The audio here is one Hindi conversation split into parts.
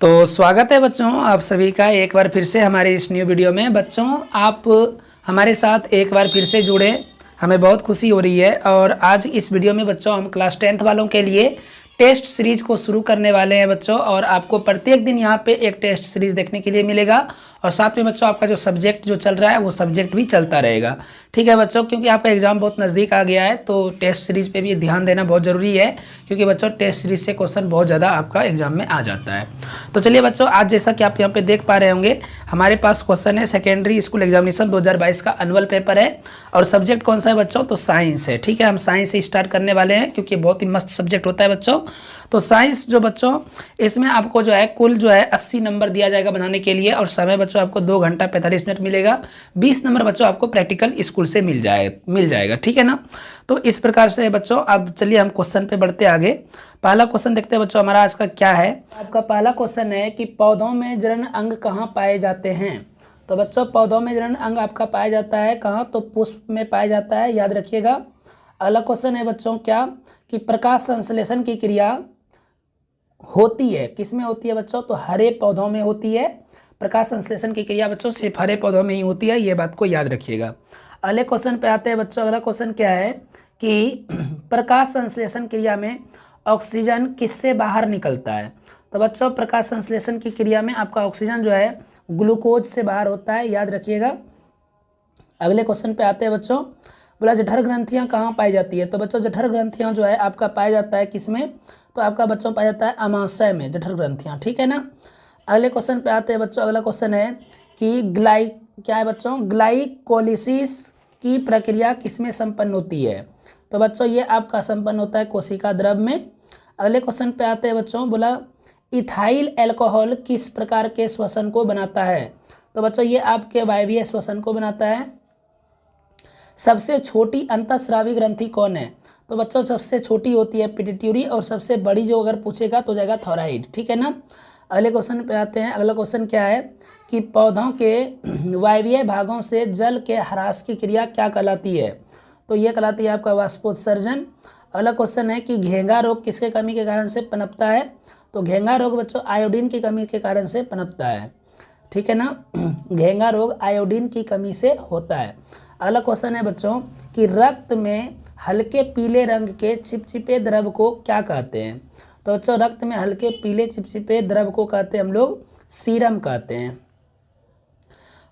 तो स्वागत है बच्चों आप सभी का एक बार फिर से हमारे इस न्यू वीडियो में। बच्चों आप हमारे साथ एक बार फिर से जुड़े, हमें बहुत खुशी हो रही है। और आज इस वीडियो में बच्चों हम क्लास 10th वालों के लिए टेस्ट सीरीज को शुरू करने वाले हैं बच्चों। और आपको प्रत्येक दिन यहाँ पे एक टेस्ट सीरीज देखने के लिए मिलेगा और साथ में बच्चों आपका जो सब्जेक्ट जो चल रहा है वो सब्जेक्ट भी चलता रहेगा। ठीक है बच्चों, क्योंकि आपका एग्जाम बहुत नज़दीक आ गया है तो टेस्ट सीरीज पे भी ध्यान देना बहुत ज़रूरी है, क्योंकि बच्चों टेस्ट सीरीज से क्वेश्चन बहुत ज़्यादा आपका एग्जाम में आ जाता है। तो चलिए बच्चों, आज जैसा कि आप यहाँ पे देख पा रहे होंगे हमारे पास क्वेश्चन है सेकेंडरी स्कूल एग्जामिनेशन 2022 का एनुअल पेपर है और सब्जेक्ट कौन सा है बच्चों? तो साइंस है। ठीक है, हम साइंस से स्टार्ट करने वाले हैं क्योंकि बहुत ही मस्त सब्जेक्ट होता है बच्चों। तो साइंस जो बच्चों, इसमें आपको जो है कुल जो है 80 नंबर दिया जाएगा बनाने के लिए और समय बच्चों आपको 2 घंटा 45 मिनट मिलेगा। 20 नंबर बच्चों आपको प्रैक्टिकल स्कूल से मिल जाएगा। ठीक है ना। तो इस प्रकार से बच्चों, अब चलिए हम क्वेश्चन पे बढ़ते आगे। पहला क्वेश्चन देखते हैं बच्चों हमारा आज का क्या है। आपका पहला क्वेश्चन है कि पौधों में जनन अंग कहाँ पाए जाते हैं? तो बच्चों पौधों में जनन अंग आपका पाया जाता है कहाँ? तो पुष्प में पाया जाता है, याद रखिएगा। अगला क्वेश्चन है बच्चों क्या कि प्रकाश संश्लेषण की क्रिया होती है किस में होती है बच्चों? तो हरे पौधों में होती है। प्रकाश संश्लेषण की क्रिया बच्चों सिर्फ हरे पौधों में ही होती है, ये बात को याद रखिएगा। अगले क्वेश्चन पे आते हैं बच्चों। अगला क्वेश्चन क्या है कि प्रकाश संश्लेषण क्रिया में ऑक्सीजन किससे बाहर निकलता है? तो बच्चों प्रकाश संश्लेषण की क्रिया में आपका ऑक्सीजन जो है ग्लूकोज से बाहर होता है, याद रखिएगा। अगले क्वेश्चन पे आते हैं बच्चों। बोला जठर ग्रंथियां कहाँ पाई जाती है? तो बच्चों जठर ग्रंथियां जो है आपका पाया जाता है किसमें? तो आपका बच्चों पाया जाता है अमाशय में जठर ग्रंथियां। ठीक है ना। अगले क्वेश्चन पे आते हैं बच्चों। अगला क्वेश्चन है कि क्या है बच्चों? ग्लाइकोलिसिस की प्रक्रिया किसमें संपन्न होती है? तो बच्चों ये आपका संपन्न होता है कोशिका द्रव में। अगले क्वेश्चन पे आते हैं बच्चों। बोला इथाइल अल्कोहल किस प्रकार के श्वसन को बनाता है? तो बच्चों ये आपके वायवीय श्वसन को बनाता है। सबसे छोटी अंतःस्रावी ग्रंथि कौन है? तो बच्चों सबसे छोटी होती है पिट्यूटरी और सबसे बड़ी जो अगर पूछेगा तो जाएगा थायराइड। ठीक है ना। अगले क्वेश्चन पे आते हैं। अगला क्वेश्चन क्या है कि पौधों के वायवीय भागों से जल के ह्रास की क्रिया क्या कहलाती है? तो ये कहलाती है आपका वाष्पोत्सर्जन। अगला क्वेश्चन है कि घेंगा रोग किसके कमी के कारण से पनपता है? तो घेंगा रोग बच्चों आयोडीन की कमी के कारण से पनपता है। ठीक है ना। घेंगा रोग आयोडीन की कमी से होता है। अगला क्वेश्चन है बच्चों कि रक्त में हल्के पीले रंग के चिपचिपे द्रव को क्या कहते हैं? तो बच्चों रक्त में हल्के पीले चिपचिपे द्रव को कहते हैं हम लोग सीरम कहते हैं।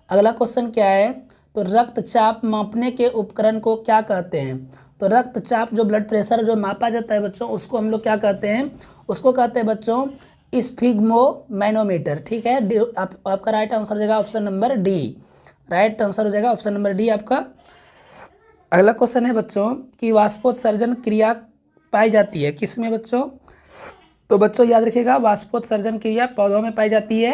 अगला क्वेश्चन क्या है? तो रक्तचाप मापने के उपकरण को क्या कहते हैं? तो रक्तचाप जो ब्लड प्रेशर जो मापा जाता है बच्चों उसको हम लोग क्या कहते हैं? उसको कहते हैं बच्चों स्फिग्मोमैनोमीटर। ठीक है। आपका राइट आंसर हो जाएगा option number D. Right answer हो जाएगा ऑप्शन नंबर डी आपका। अगला क्वेश्चन है बच्चों कि वाष्पोत्सर्जन क्रिया पाई जाती है किस में बच्चों? तो बच्चों याद रखिएगा वाष्पोत्सर्जन क्रिया पौधों में पाई जाती है।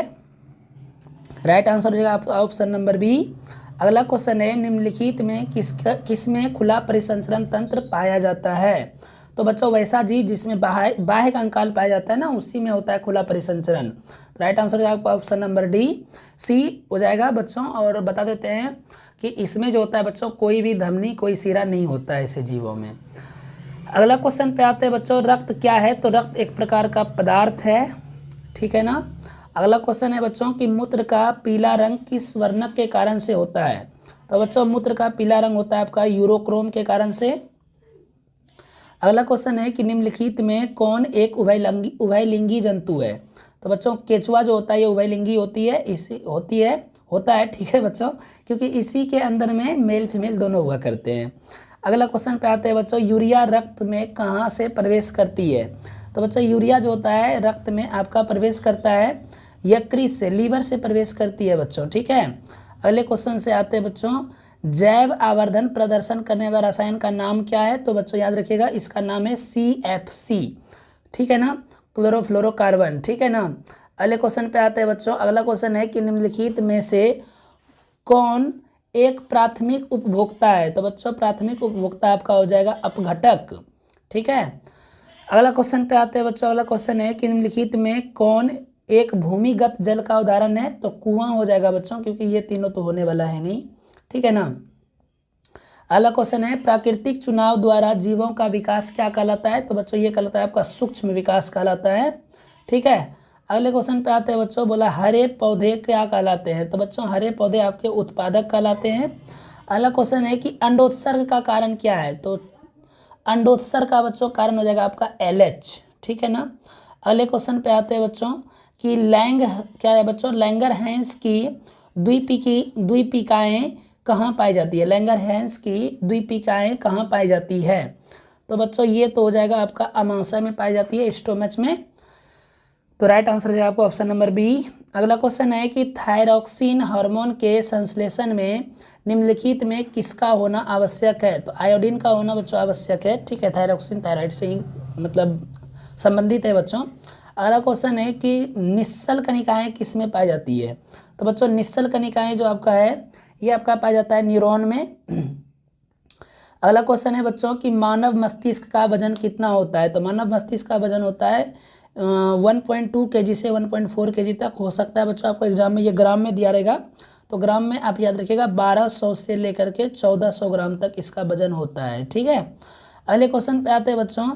राइट आंसर हो जाएगा आपका ऑप्शन नंबर बी। अगला क्वेश्चन है निम्नलिखित में किस में खुला परिसंचरण तंत्र पाया जाता है? तो बच्चों वैसा जीव जिसमें बाह्य कंकाल पाया जाता है ना उसी में होता है खुला परिसंचरण। तो राइट आंसर हो जाएगा ऑप्शन नंबर डी सी हो जाएगा बच्चों। और बता देते हैं कि इसमें जो होता है बच्चों कोई भी धमनी कोई सिरा नहीं होता है ऐसे जीवों में। अगला क्वेश्चन पे आते हैं बच्चों। रक्त क्या है? तो रक्त एक प्रकार का पदार्थ है। ठीक है ना। अगला क्वेश्चन है बच्चों कि मूत्र का पीला रंग किस वर्णक के कारण से होता है? तो बच्चों मूत्र का पीला रंग होता है आपका यूरोक्रोम के कारण से। अगला क्वेश्चन है कि निम्नलिखित में कौन एक उभयलिंगी जंतु है? तो बच्चों केचुआ जो होता है ये उभयलिंगी होता है। ठीक है बच्चों, क्योंकि इसी के अंदर में मेल फीमेल दोनों हुआ करते हैं। अगला क्वेश्चन पे आते हैं बच्चों। यूरिया रक्त में कहाँ से प्रवेश करती है? तो बच्चों यूरिया जो होता है रक्त में आपका प्रवेश करता है यकृत से, लीवर से प्रवेश करती है बच्चों। ठीक है। अगले क्वेश्चन से आते हैं बच्चों। जैव आवर्धन प्रदर्शन करने वाला रसायन का नाम क्या है? तो बच्चों याद रखिएगा इसका नाम है CFC। ठीक है ना, क्लोरोफ्लोरोकार्बन। ठीक है ना। अगले क्वेश्चन पे आते हैं बच्चों। अगला क्वेश्चन है कि निम्नलिखित में से कौन एक प्राथमिक उपभोक्ता है? तो बच्चों प्राथमिक उपभोक्ता आपका हो जाएगा अपघटक। ठीक है। अगला क्वेश्चन पे आते हैं बच्चों। अगला क्वेश्चन है कि निम्नलिखित में कौन एक भूमिगत जल का उदाहरण है? तो कुआं हो जाएगा बच्चों, क्योंकि ये तीनों तो होने वाला है नहीं। ठीक है ना। अगला क्वेश्चन है प्राकृतिक चुनाव द्वारा जीवों का विकास क्या कहलाता है? तो बच्चों ये कहलाता है आपका सूक्ष्म विकास कहलाता है। ठीक है। अगले क्वेश्चन पे आते हैं बच्चों, बोला हरे पौधे क्या कहलाते हैं। तो बच्चों हरे पौधे आपके उत्पादक कहलाते हैं। अगला क्वेश्चन है कि अंडोत्सर्ग का कारण क्या है। तो अंडोत्सर्ग का बच्चों कारण हो जाएगा आपका LH, ठीक है ना। अगले क्वेश्चन पे आते हैं बच्चों कि लैंग क्या है बच्चों, लैंगरहैंस की द्वीपिकाएँ कहाँ पाई जाती है। लैंगरहैंस की द्वीपिकाएँ कहाँ पाई जाती है। तो बच्चों ये तो हो जाएगा आपका अमाशय में पाई जाती है, स्टोमच में। तो राइट आंसर हो जाएगा आपको ऑप्शन नंबर बी। अगला क्वेश्चन है कि थायरॉक्सिन हार्मोन के संश्लेषण में निम्नलिखित में किसका होना आवश्यक है। तो आयोडीन का होना बच्चों आवश्यक है, ठीक है। थायरॉक्सिन थायराइड से ही मतलब संबंधित है बच्चों। अगला क्वेश्चन है कि निश्चल कणिकाएं किस में पाई जाती है। तो बच्चों निश्चल कणिकाएं जो आपका है ये आपका पाया जाता है न्यूरॉन में। अगला क्वेश्चन है बच्चों कि मानव मस्तिष्क का वजन कितना होता है। तो मानव मस्तिष्क का वजन होता है 1.2 kg से 1.4 kg तक हो सकता है बच्चों। आपको एग्जाम में ये ग्राम में दिया रहेगा, तो ग्राम में आप याद रखिएगा 1200 से लेकर के 1400 ग्राम तक इसका वजन होता है, ठीक है। अगले क्वेश्चन पे आते हैं बच्चों,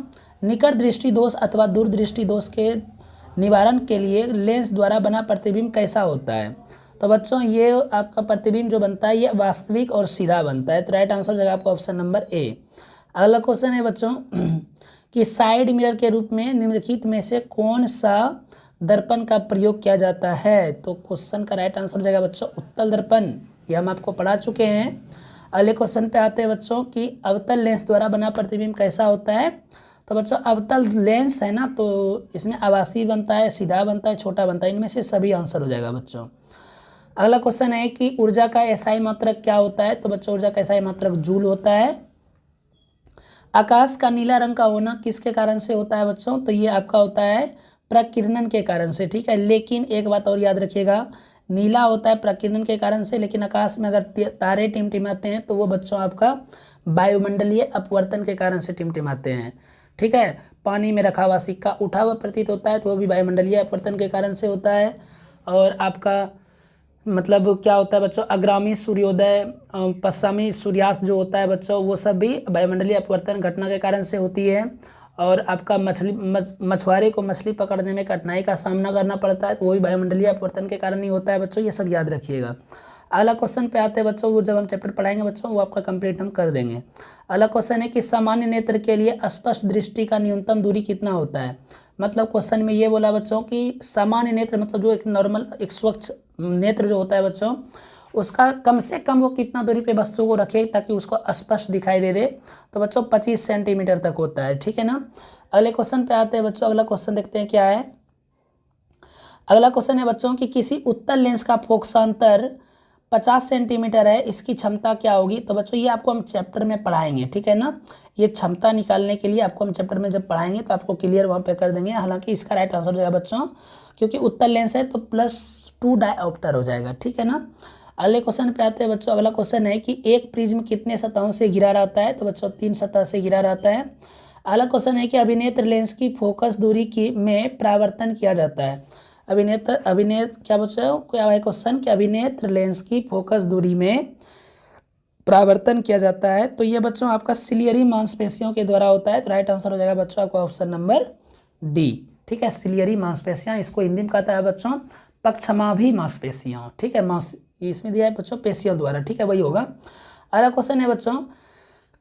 निकट दृष्टि दोष अथवा दूरदृष्टि दोष के निवारण के लिए लेंस द्वारा बना प्रतिबिंब कैसा होता है। तो बच्चों ये आपका प्रतिबिंब जो बनता है ये वास्तविक और सीधा बनता है। तो राइट आंसर हो जाएगा आपको ऑप्शन नंबर ए। अगला क्वेश्चन है बच्चों कि साइड मिरर के रूप में निम्नलिखित में से कौन सा दर्पण का प्रयोग किया जाता है। तो क्वेश्चन का राइट आंसर हो जाएगा बच्चों उत्तल दर्पण, ये हम आपको पढ़ा चुके हैं। अगले क्वेश्चन पे आते हैं बच्चों कि अवतल लेंस द्वारा बना प्रतिबिंब कैसा होता है। तो बच्चों अवतल लेंस है ना, तो इसमें आभासी बनता है, सीधा बनता है, छोटा बनता है, इनमें से सभी आंसर हो जाएगा बच्चों। अगला क्वेश्चन है कि ऊर्जा का एसआई मात्रक क्या होता है। तो बच्चों ऊर्जा का एसआई मात्रक जूल होता है। आकाश का नीला रंग का होना किसके कारण से होता है बच्चों। तो ये आपका होता है प्रकीर्णन के कारण से, ठीक है। लेकिन एक बात और याद रखिएगा, नीला होता है प्रकीर्णन के कारण से, लेकिन आकाश में अगर तारे टिमटिमाते हैं तो वो बच्चों आपका वायुमंडलीय अपवर्तन के कारण से टिमटिमाते हैं, ठीक है। पानी में रखा हुआ सिक्का उठा हुआ प्रतीत होता है तो वो भी वायुमंडलीय अपवर्तन के कारण से होता है। और आपका मतलब क्या होता है बच्चों, अग्रामी सूर्योदय पश्चिमी सूर्यास्त जो होता है बच्चों वो सब भी वायुमंडलीय अपवर्तन घटना के कारण से होती है। और आपका मछुआरे को मछली पकड़ने में कठिनाई का सामना करना पड़ता है तो वो भी वायुमंडलीय अपवर्तन के कारण ही होता है बच्चों, ये सब याद रखिएगा। अगला क्वेश्चन पे आते हैं बच्चों, वो जब हम चैप्टर पढ़ाएंगे बच्चों वो आपका कंप्लीट हम कर देंगे। अगला क्वेश्चन है कि सामान्य नेत्र के लिए स्पष्ट दृष्टि का न्यूनतम दूरी कितना होता है। मतलब क्वेश्चन में ये बोला बच्चों कि सामान्य नेत्र मतलब जो एक नॉर्मल एक स्वच्छ नेत्र जो होता है बच्चों उसका कम से कम वो कितना दूरी पे वस्तु को रखे ताकि उसको स्पष्ट दिखाई दे दे। तो बच्चों 25 सेंटीमीटर तक होता है, ठीक है ना। अगले क्वेश्चन पे आते हैं बच्चों, अगला क्वेश्चन देखते हैं क्या है। अगला क्वेश्चन है बच्चों कि किसी उत्तल लेंस का फोकसांतर 50 सेंटीमीटर है, इसकी क्षमता क्या होगी। तो बच्चों ये आपको हम चैप्टर में पढ़ाएंगे, ठीक है ना। ये क्षमता निकालने के लिए आपको हम चैप्टर में जब पढ़ाएंगे तो आपको क्लियर वहाँ पे कर देंगे। हालांकि इसका राइट आंसर हो जाएगा बच्चों, क्योंकि उत्तल लेंस है तो +2 डायऑप्टर हो जाएगा, ठीक है ना। अगले क्वेश्चन पे आते हैं बच्चों, अगला क्वेश्चन है कि एक प्रिज्म कितने सतहों से घिरा रहता है। तो बच्चों 3 सतह से घिरा रहता है। अगला क्वेश्चन है कि अभिनेत्र लेंस की फोकस दूरी की में परावर्तन किया जाता है। अभिनेत्र क्या बच्चों क्या है क्वेश्चन कि अभिनेत्र लेंस की फोकस दूरी में परावर्तन किया जाता है। तो ये बच्चों आपका सिलियरी मांसपेशियों के द्वारा होता है। तो राइट आंसर हो जाएगा बच्चों आपका ऑप्शन नंबर डी, ठीक है। सिलियरी मांसपेशियां, इसको हिंदी में कहता है बच्चों पक्षमाभी मांसपेशियां, ठीक है। इसमें दिया है बच्चों पेशियों द्वारा, ठीक है, वही होगा। अगला क्वेश्चन है बच्चों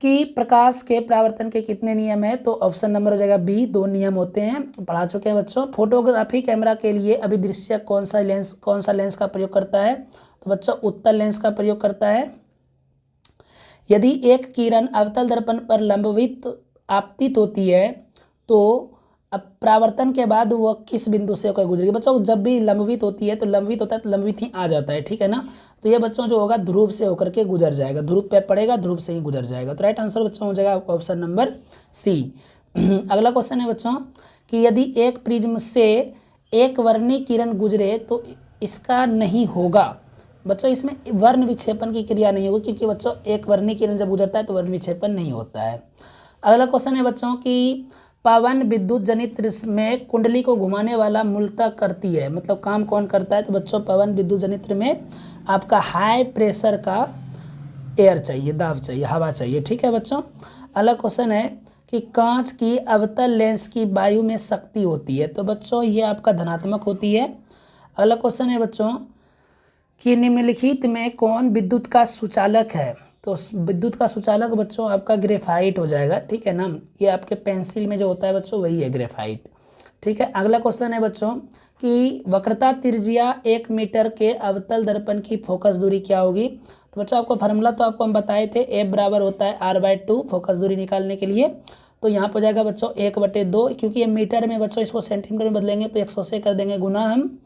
कि प्रकाश के परावर्तन के कितने नियम है। तो ऑप्शन नंबर हो जाएगा बी, 2 नियम होते हैं, पढ़ा चुके हैं बच्चों। फोटोग्राफी कैमरा के लिए अभिदृश्य कौन सा लेंस का प्रयोग करता है। तो बच्चों उत्तल लेंस का प्रयोग करता है। यदि एक किरण अवतल दर्पण पर लंबवित आपतित होती है तो अब परावर्तन के बाद वह किस बिंदु से होकर गुजरेगी। बच्चों जब भी लंबवित होती है तो लंबवित होता है तो लंबवित ही आ जाता है, ठीक है ना। तो ये बच्चों जो होगा ध्रुव से होकर के गुजर जाएगा, ध्रुव पे पड़ेगा, ध्रुव से ही गुजर जाएगा। तो राइट आंसर बच्चों हो जाएगा ऑप्शन नंबर सी। अगला क्वेश्चन है बच्चों कि यदि एक प्रिज्म से एक वर्णी किरण गुजरे तो इसका नहीं होगा। बच्चों इसमें वर्ण विक्षेपण की क्रिया नहीं होगी, क्योंकि बच्चों एक वर्णी किरण जब गुजरता है तो वर्ण विक्षेपण नहीं होता है। अगला क्वेश्चन है बच्चों कि पवन विद्युत जनित में कुंडली को घुमाने वाला मूलतः करती है, मतलब काम कौन करता है। तो बच्चों पवन विद्युत जनित्र में आपका हाई प्रेशर का एयर चाहिए, दाब चाहिए, हवा चाहिए, ठीक है बच्चों। अगला क्वेश्चन है कि कांच की अवतल लेंस की वायु में शक्ति होती है, तो बच्चों ये आपका धनात्मक होती है। अगला क्वेश्चन है बच्चों कि निम्नलिखित में कौन विद्युत का सुचालक है, तो विद्युत का सुचालक बच्चों आपका ग्रेफाइट हो जाएगा, ठीक है ना। ये आपके पेंसिल में जो होता है बच्चों वही है ग्रेफाइट, ठीक है। अगला क्वेश्चन है बच्चों कि वक्रता त्रिज्या 1 मीटर के अवतल दर्पण की फोकस दूरी क्या होगी। तो बच्चों आपको फार्मूला तो आपको हम बताए थे, F बराबर होता है R/2 फोकस दूरी निकालने के लिए। तो यहाँ पर जाएगा बच्चों 1/2, क्योंकि ये मीटर में बच्चों इसको सेंटीमीटर में बदलेंगे तो 100 से कर देंगे गुना हम।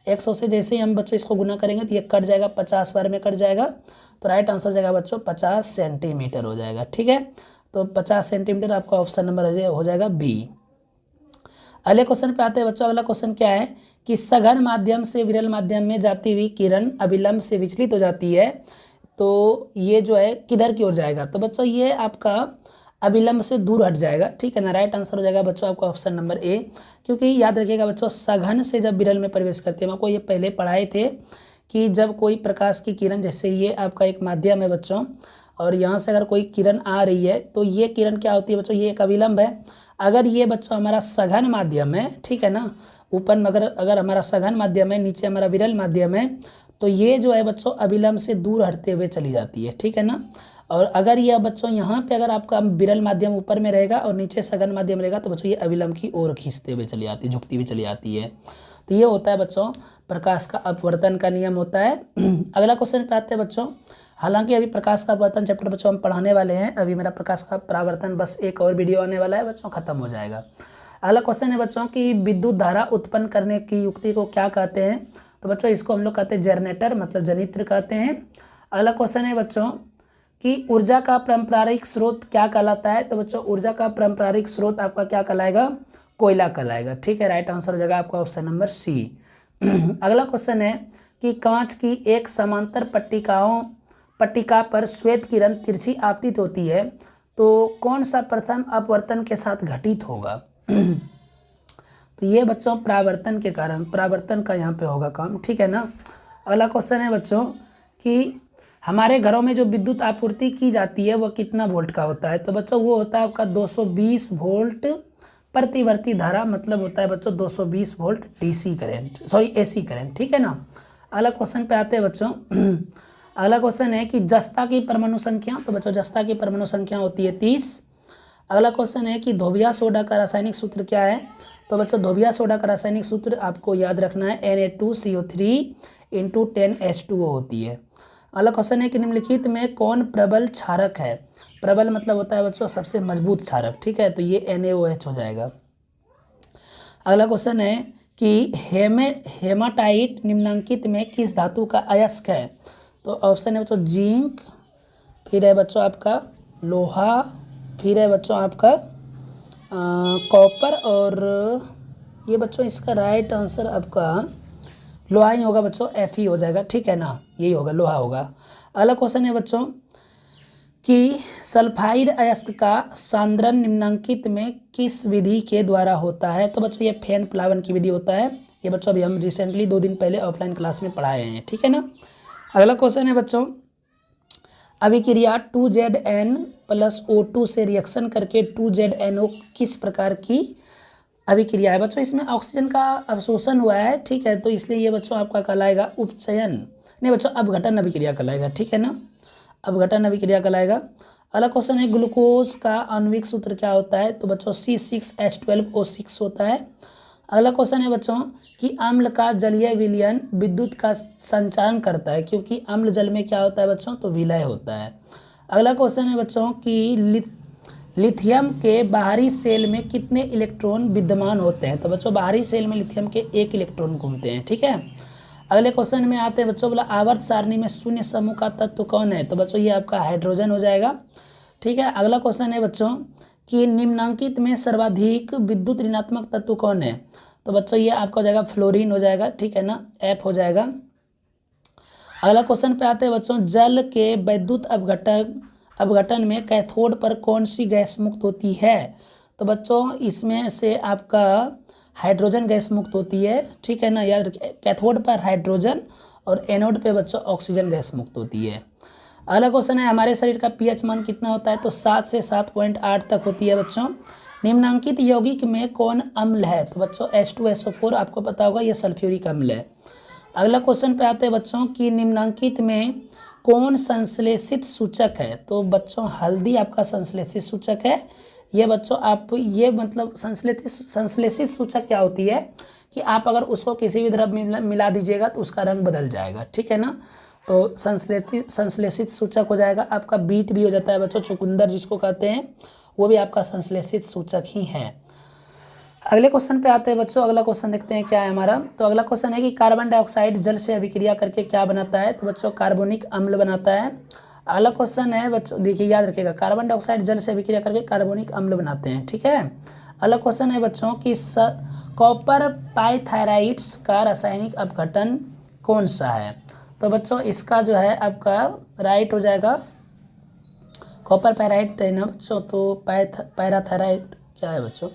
100 से जैसे ही हम बच्चों इसको गुना करेंगे तो ये कट जाएगा, 50 बार में कट जाएगा, तो राइट आंसर हो जाएगा बच्चों 50 सेंटीमीटर हो जाएगा, ठीक है। तो 50 सेंटीमीटर आपका ऑप्शन नंबर हो जाएगा बी। अगले क्वेश्चन पे आते हैं बच्चों। अगला क्वेश्चन क्या है कि सघन माध्यम से विरल माध्यम में जाती हुई किरण अविलंब से विचलित हो जाती है, तो ये जो है किधर की ओर जाएगा। तो बच्चों ये आपका अविलंब से दूर हट जाएगा, ठीक है ना। राइट आंसर हो जाएगा बच्चों आपका ऑप्शन नंबर ए, क्योंकि याद रखिएगा बच्चों सघन से जब विरल में प्रवेश करते हैं, हम आपको ये पहले पढ़ाए थे कि जब कोई प्रकाश की किरण, जैसे ये आपका एक माध्यम है बच्चों, और यहाँ से अगर कोई किरण आ रही है तो ये किरण क्या होती है बच्चों, ये एक अविलंब है। अगर ये बच्चों हमारा सघन माध्यम है, ठीक है ना, ऊपर मगर अगर हमारा सघन माध्यम है, नीचे हमारा विरल माध्यम है, तो ये जो है बच्चों अविलंब से दूर हटते हुए चली जाती है, ठीक है ना। और अगर यह बच्चों यहाँ पे अगर आपका विरल माध्यम ऊपर में रहेगा और नीचे सघन माध्यम रहेगा, तो बच्चों ये अविलंब की ओर खींचते हुए चली आती है, झुकती हुई चली आती है। तो ये होता है बच्चों प्रकाश का अपवर्तन का नियम होता है। अगला क्वेश्चन पे आते हैं बच्चों। हालांकि अभी प्रकाश का अपवर्तन चैप्टर बच्चों हम पढ़ाने वाले हैं, अभी मेरा प्रकाश का परावर्तन बस एक और वीडियो आने वाला है बच्चों, खत्म हो जाएगा। अगला क्वेश्चन है बच्चों कि विद्युत धारा उत्पन्न करने की युक्ति को क्या कहते हैं। तो बच्चों इसको हम लोग कहते हैं जनरेटर, मतलब जनित्र कहते हैं। अगला क्वेश्चन है बच्चों कि ऊर्जा का पारंपरिक स्रोत क्या कहलाता है। तो बच्चों ऊर्जा का पारंपरिक स्रोत आपका क्या कहलाएगा, कोयला कहलाएगा, ठीक है। राइट आंसर हो जाएगा आपका ऑप्शन नंबर सी। अगला क्वेश्चन है कि कांच की एक समांतर पट्टिका पर श्वेत किरण तिरछी आपतित होती है, तो कौन सा प्रथम अपवर्तन के साथ घटित होगा। तो ये बच्चों परावर्तन के कारण, परावर्तन का यहाँ पे होगा काम, ठीक है ना। अगला क्वेश्चन है बच्चों कि हमारे घरों में जो विद्युत आपूर्ति की जाती है वह कितना वोल्ट का होता है। तो बच्चों वो होता है आपका 220 वोल्ट प्रतिवर्ती धारा, मतलब होता है बच्चों 220 volt DC current, sorry AC current, ठीक है ना। अगला क्वेश्चन पे आते हैं बच्चों। अगला क्वेश्चन है कि जस्ता की परमाणु संख्या। तो बच्चों जस्ता की परमाणु संख्या होती है 30। अगला क्वेश्चन है कि धोबिया सोडा का रासायनिक सूत्र क्या है। तो बच्चों धोबिया सोडा का रासायनिक सूत्र आपको याद रखना है Na2CO3 × 10H2O होती है। अगला क्वेश्चन है कि निम्नलिखित में कौन प्रबल क्षारक है। प्रबल मतलब होता है बच्चों सबसे मजबूत क्षारक, ठीक है, तो ये NaOH हो जाएगा। अगला क्वेश्चन है कि हेमाटाइट निम्नांकित में किस धातु का अयस्क है। तो ऑप्शन है बच्चों जिंक, फिर है बच्चों आपका लोहा, फिर है बच्चों आपका कॉपर, और ये बच्चों इसका राइट आंसर आपका लोहा ही होगा बच्चों, Fe हो जाएगा, ठीक है ना, यही होगा, लोहा होगा। अगला क्वेश्चन है बच्चों कि सल्फाइड अयस्क का सांद्रण निम्नांकित में किस विधि के द्वारा होता है। तो बच्चों ये फैन प्लावन की विधि होता है। ये बच्चों अभी हम रिसेंटली 2 दिन पहले ऑफलाइन क्लास में पढ़ाए हैं, ठीक है ना। अगला क्वेश्चन है बच्चों अभिक्रिया 2Zn + O2 से रिएक्शन करके 2ZnO किस प्रकार की अभिक्रिया है। बच्चों इसमें ऑक्सीजन का अवशोषण हुआ है, ठीक है, तो इसलिए ये बच्चों आपका कहलाएगा उपचयन, नहीं बच्चों अपघटन अभिक्रिया कहलाएगा, ठीक है ना, अपघटन अभिक्रिया कहलाएगा। अगला क्वेश्चन है ग्लूकोज का आणविक सूत्र क्या होता है। तो बच्चों C6H12O6 होता है। अगला क्वेश्चन है बच्चों कि अम्ल का जलीय विलयन विद्युत का संचालन करता है, क्योंकि अम्ल जल में क्या होता है बच्चों, तो विलय होता है। अगला क्वेश्चन है बच्चों कि लिथियम के बाहरी सेल में कितने इलेक्ट्रॉन विद्यमान होते हैं। तो बच्चों बाहरी सेल में लिथियम के 1 इलेक्ट्रॉन घूमते हैं, ठीक है। अगले क्वेश्चन में आते हैं बच्चों, बोला आवर्त सारणी में शून्य समूह का तत्व कौन है। तो बच्चों ये आपका हाइड्रोजन हो जाएगा, ठीक है। अगला क्वेश्चन है बच्चों कि निम्नांकित में सर्वाधिक विद्युत ऋणात्मक तत्व कौन है। तो बच्चों ये आपका हो जाएगा फ्लोरीन हो जाएगा, ठीक है ना, F हो जाएगा। अगला क्वेश्चन पे आते हैं बच्चों जल के वैद्युत अपघटन में कैथोड पर कौन सी गैस मुक्त होती है। तो बच्चों इसमें से आपका हाइड्रोजन गैस मुक्त होती है, ठीक है ना, याद रखिए कैथोड पर हाइड्रोजन और एनोड पे बच्चों ऑक्सीजन गैस मुक्त होती है। अगला क्वेश्चन है हमारे शरीर का पीएच मान कितना होता है, तो 7 से 7.8 तक होती है बच्चों। निम्नांकित यौगिक में कौन अम्ल है, तो बच्चों H2SO4 आपको पता होगा ये सल्फ्यूरिक अम्ल है। अगला क्वेश्चन पे आते हैं बच्चों कि निम्नांकित में कौन संश्लेषित सूचक है, तो बच्चों हल्दी आपका संश्लेषित सूचक है। ये बच्चों आप ये मतलब संश्लेषित सूचक क्या होती है कि आप अगर उसको किसी भी द्रव में मिला दीजिएगा तो उसका रंग बदल जाएगा, ठीक है ना। तो संश्लेषित सूचक हो जाएगा आपका। बीट भी हो जाता है बच्चों, चुकंदर जिसको कहते हैं वो भी आपका संश्लेषित सूचक ही है। अगले क्वेश्चन पे आते हैं बच्चों। अगला क्वेश्चन देखते हैं क्या है हमारा। तो अगला क्वेश्चन है कि कार्बन डाइऑक्साइड जल से अभिक्रिया करके क्या बनाता है, तो बच्चों कार्बोनिक अम्ल बनाता है। अगला क्वेश्चन है बच्चों, देखिए याद रखिएगा, कार्बन डाइऑक्साइड जल से अभिक्रिया करके कार्बोनिक अम्ल बनाते हैं, ठीक है। अगला क्वेश्चन है बच्चों कि कॉपर पाइथाइराइड्स का रासायनिक अपघटन कौन सा है, तो बच्चों इसका जो है आपका राइट हो जाएगा कॉपर पाइराइट है ना बच्चों, तो पैराथाइराइड क्या है बच्चों,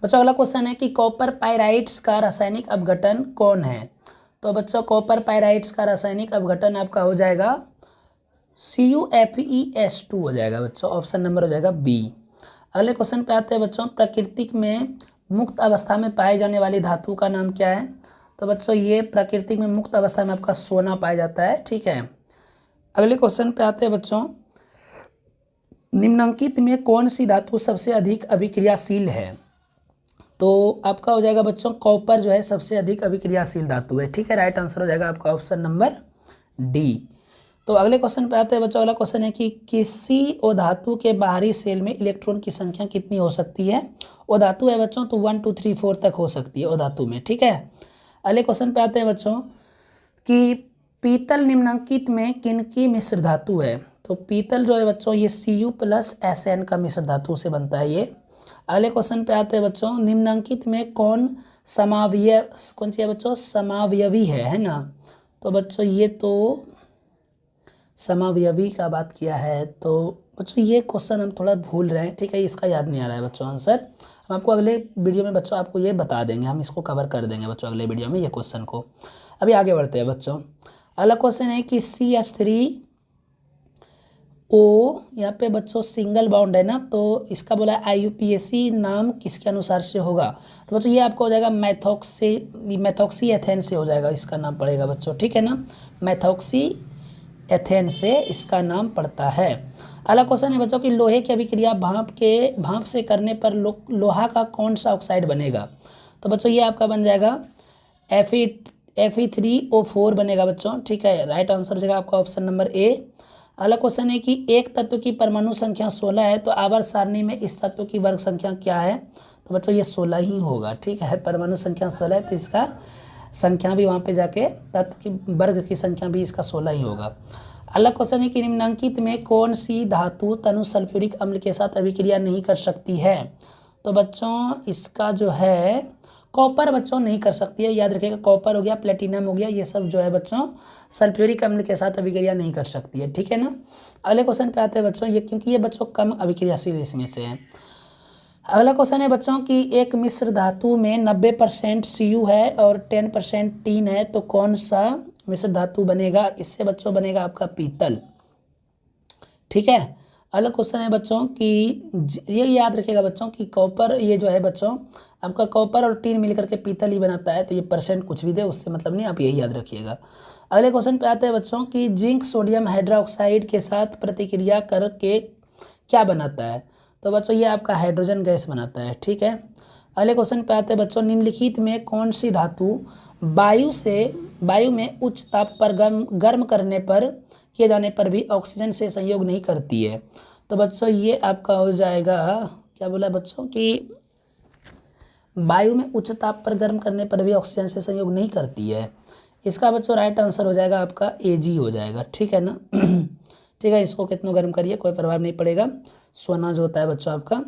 बच्चों अगला क्वेश्चन है कि कॉपर पाइराइट्स का रासायनिक अपघटन कौन है, तो बच्चों कॉपर पाइराइट्स का रासायनिक अपघटन आपका हो जाएगा CuFeS2 हो जाएगा बच्चों, ऑप्शन नंबर हो जाएगा बी। अगले क्वेश्चन पे आते हैं बच्चों, प्राकृतिक में मुक्त अवस्था में पाए जाने वाली धातु का नाम क्या है, तो बच्चों ये प्राकृतिक में मुक्त अवस्था में आपका सोना पाया जाता है, ठीक है। अगले क्वेश्चन पे आते हैं बच्चों, निम्नांकित में कौन सी धातु सबसे अधिक अभिक्रियाशील है, तो आपका हो जाएगा बच्चों कॉपर जो है सबसे अधिक अभिक्रियाशील धातु है, ठीक है। राइट आंसर हो जाएगा आपका ऑप्शन नंबर डी। तो अगले क्वेश्चन पे आते हैं बच्चों। अगला क्वेश्चन है कि किसी ओ धातु के बाहरी सेल में इलेक्ट्रॉन की संख्या कितनी हो सकती है, ओ धातु है बच्चों तो 1 2 3 4 तक हो सकती है ओ धातु में, ठीक है। अगले क्वेश्चन पे आते हैं बच्चों कि पीतल निम्नांकित में किनकी मिश्र धातु है, तो पीतल जो है बच्चों ये Cu+Sn का मिश्र धातु से बनता है ये। अगले क्वेश्चन पे आते हैं बच्चों, निम्नांकित में कौन कौन सी है बच्चों, समावयवी है ना, तो बच्चों ये तो समावयवी का बात किया है, तो बच्चों ये क्वेश्चन हम थोड़ा भूल रहे हैं, ठीक है, इसका याद नहीं आ रहा है बच्चों आंसर। हम आपको अगले वीडियो में बच्चों आपको ये बता देंगे, हम इसको कवर कर देंगे बच्चों अगले वीडियो में ये क्वेश्चन को। अभी आगे बढ़ते हैं बच्चों। अगला क्वेश्चन है कि CH3O यहाँ पे बच्चों सिंगल बॉन्ड है ना, तो इसका बोला IUPAC नाम किसके अनुसार से होगा, तो बच्चों ये आपको हो जाएगा मैथोक्सी एथेन से हो जाएगा, इसका नाम पड़ेगा बच्चों, ठीक है ना, मैथोक्सी एथेन से इसका नाम पड़ता है। अगला क्वेश्चन है बच्चों कि लोहे की अभिक्रिया भाप से करने पर लोहा का कौन सा ऑक्साइड बनेगा, तो बच्चों ये आपका बन जाएगा Fe3O4 बनेगा बच्चों, ठीक है। राइट आंसर हो जाएगा आपका ऑप्शन नंबर ए। अगला क्वेश्चन है कि एक तत्व की परमाणु संख्या 16 है, तो आवर्त सारणी में इस तत्व की वर्ग संख्या क्या है, तो बच्चों ये 16 ही होगा, ठीक है। परमाणु संख्या 16 है तो इसका संख्या भी वहाँ पे जाके तत्व की वर्ग की संख्या भी इसका 16 ही होगा। अगला क्वेश्चन है कि निम्नांकित में कौन सी धातु तनु सल्फ्यूरिक अम्ल के साथ अभिक्रिया नहीं कर सकती है, तो बच्चों इसका जो है कॉपर बच्चों नहीं कर सकती है, याद रखिएगा, कॉपर हो गया, प्लेटिनम हो गया, ये सब जो है बच्चों सल्फ्यूरिक अम्ल के साथ अभिक्रिया नहीं कर सकती है, ठीक है ना। अगले क्वेश्चन पे आते हैं बच्चों, ये क्योंकि ये बच्चों कम अभिक्रियाशील इसमें से है। अगला क्वेश्चन है बच्चों कि एक मिश्र धातु में 90% Cu है और 10% टीन है, तो कौन सा मिश्र धातु बनेगा, इससे बच्चों बनेगा आपका पीतल, ठीक है। अगला क्वेश्चन है बच्चों कि ये याद रखिएगा बच्चों कि कॉपर ये जो है बच्चों आपका कॉपर और टीन मिलकर के पीतल ही बनाता है, तो ये परसेंट कुछ भी दे उससे मतलब नहीं, आप यही याद रखिएगा। अगले क्वेश्चन पे आते हैं बच्चों कि जिंक सोडियम हाइड्रोक्साइड के साथ प्रतिक्रिया करके क्या बनाता है, तो बच्चों ये आपका हाइड्रोजन गैस बनाता है, ठीक है। अगले क्वेश्चन पे आते हैं बच्चों, निम्नलिखित में कौन सी धातु वायु में उच्च ताप पर गर्म करने पर किए जाने पर भी ऑक्सीजन से संयोग नहीं करती है, तो बच्चों ये आपका हो जाएगा, क्या बोला बच्चों कि वायु में उच्च ताप पर गर्म करने पर भी ऑक्सीजन से संयोग नहीं करती है, इसका बच्चों राइट आंसर हो जाएगा आपका Ag हो जाएगा, ठीक है ना। ठीक है, इसको कितना गर्म करिए कोई प्रभाव नहीं पड़ेगा। सोना जो होता है बच्चों आपका,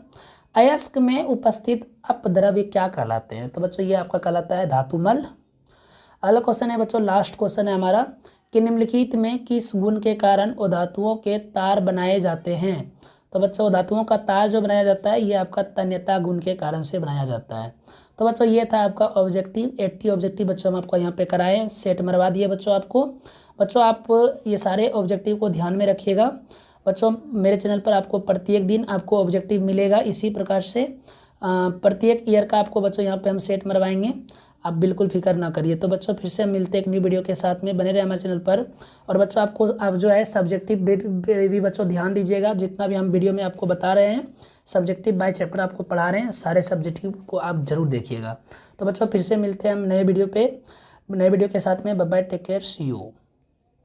अयस्क में उपस्थित अपद्रव्य क्या कहलाते हैं, तो बच्चों ये आपका कहलाता है धातुमल। अगला क्वेश्चन है बच्चों, लास्ट क्वेश्चन है हमारा कि निम्नलिखित में किस गुण के कारण धातुओं के तार बनाए जाते हैं, तो बच्चों धातुओं का तार जो बनाया जाता है ये आपका तन्यता गुण के कारण से बनाया जाता है। तो बच्चों ये था आपका ऑब्जेक्टिव 80 ऑब्जेक्टिव बच्चों हम आपको यहाँ पे कराए, सेट मरवा दिए बच्चों आपको। बच्चों आप ये सारे ऑब्जेक्टिव को ध्यान में रखिएगा। बच्चों मेरे चैनल पर आपको प्रत्येक दिन आपको ऑब्जेक्टिव मिलेगा, इसी प्रकार से प्रत्येक ईयर का आपको बच्चों यहाँ पे हम सेट मरवाएंगे, आप बिल्कुल फिक्र ना करिए। तो बच्चों फिर से हम मिलते हैं एक न्यू वीडियो के साथ में, बने रहे हमारे चैनल पर। और बच्चों आपको आप जो है सब्जेक्टिव भी बच्चों ध्यान दीजिएगा, जितना भी हम वीडियो में आपको बता रहे हैं सब्जेक्टिव बाय चैप्टर आपको पढ़ा रहे हैं, सारे सब्जेक्टिव को आप जरूर देखिएगा। तो बच्चों फिर से मिलते हैं हम नए वीडियो के साथ में। Bye bye, take care, see you.